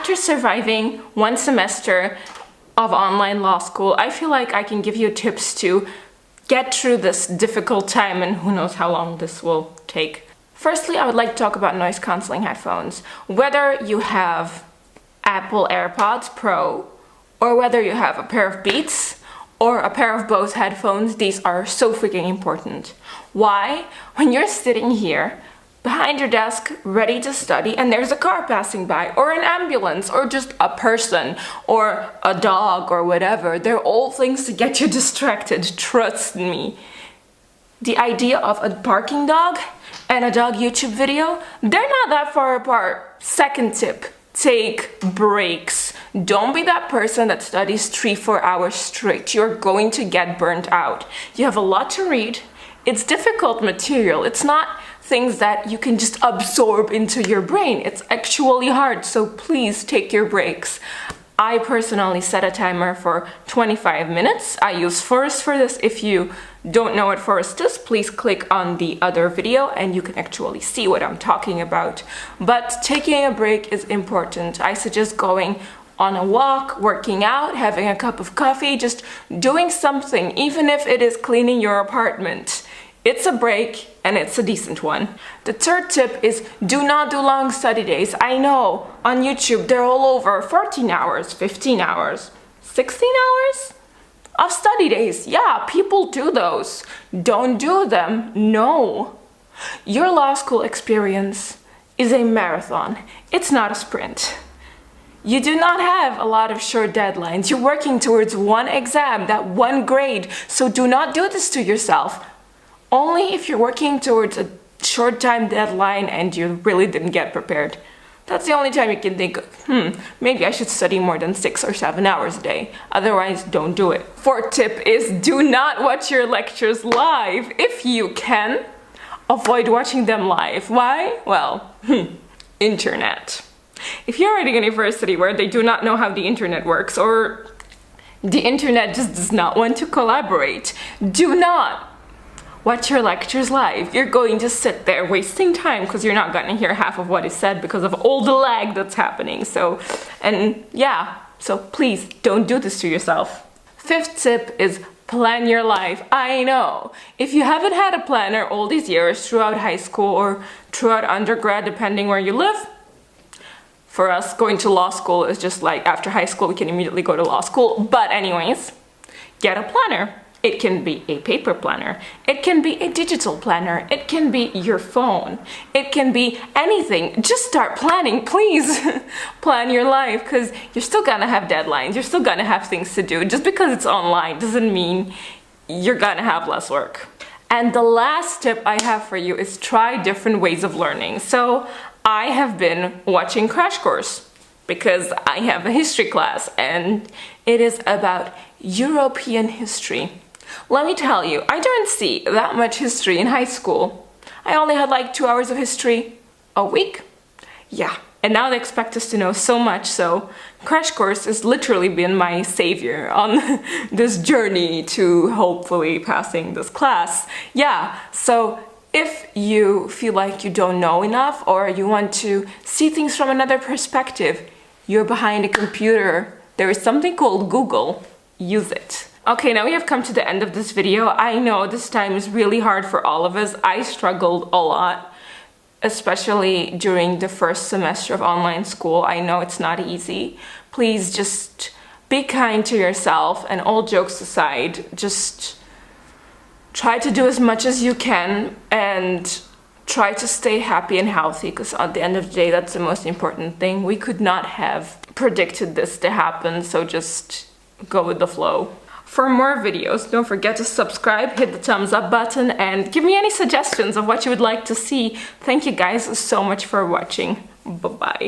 after surviving one semester of online law school, I feel like I can give you tips to get through this difficult time, and who knows how long this will take. Firstly, I would like to talk about noise cancelling headphones. Whether you have Apple AirPods Pro, or whether you have a pair of Beats, or a pair of Bose headphones, these are so freaking important. Why? When you're sitting here, behind your desk, ready to study, and there's a car passing by, or an ambulance, or just a person, or a dog, or whatever, they're all things to get you distracted, trust me. The idea of a barking dog and a dog YouTube video, they're not that far apart. Second tip, take breaks. Don't be that person that studies 3-4 hours straight. You're going to get burnt out. You have a lot to read. It's difficult material. It's not things that you can just absorb into your brain. It's actually hard, so please take your breaks. I personally set a timer for 25 minutes. I use Forest for this. If you don't know what Forest is, please click on the other video and you can actually see what I'm talking about. But taking a break is important. I suggest going on a walk, working out, having a cup of coffee, just doing something, even if it is cleaning your apartment. It's a break and it's a decent one. The third tip is do not do long study days. I know on YouTube they're all over 14 hours, 15 hours, 16 hours of study days. Yeah, people do those. Don't do them. No. Your law school experience is a marathon. It's not a sprint. You do not have a lot of short deadlines. You're working towards one exam, that one grade. So do not do this to yourself. Only if you're working towards a short time deadline and you really didn't get prepared. That's the only time you can think, maybe I should study more than 6 or 7 hours a day. Otherwise, don't do it. Fourth tip is do not watch your lectures live. If you can, avoid watching them live. Why? Well, internet. If you're at a university where they do not know how the internet works, or the internet just does not want to collaborate, do not watch your lectures live. You're going to sit there wasting time because you're not going to hear half of what is said because of all the lag that's happening. So please don't do this to yourself. Fifth tip is plan your life. I know, if you haven't had a planner all these years throughout high school or throughout undergrad, depending where you live, for us, going to law school is just like after high school, we can immediately go to law school. But anyways, get a planner. It can be a paper planner. It can be a digital planner. It can be your phone. It can be anything. Just start planning, please. Plan your life, because you're still gonna have deadlines. You're still gonna have things to do. Just because it's online doesn't mean you're gonna have less work. And the last tip I have for you is try different ways of learning. So I have been watching Crash Course because I have a history class and it is about European history. Let me tell you, I didn't see that much history in high school. I only had like 2 hours of history a week. Yeah, and now they expect us to know so much, so Crash Course has literally been my savior on this journey to hopefully passing this class. Yeah, so if you feel like you don't know enough or you want to see things from another perspective, you're behind a computer. There is something called Google. Use it. Okay, now we have come to the end of this video. I know this time is really hard for all of us. I struggled a lot, especially during the first semester of online school. I know it's not easy. Please just be kind to yourself, and all jokes aside, just try to do as much as you can and try to stay happy and healthy, because at the end of the day, that's the most important thing. We could not have predicted this to happen, so just go with the flow. For more videos, don't forget to subscribe, hit the thumbs up button, and give me any suggestions of what you would like to see. Thank you guys so much for watching. Bye-bye.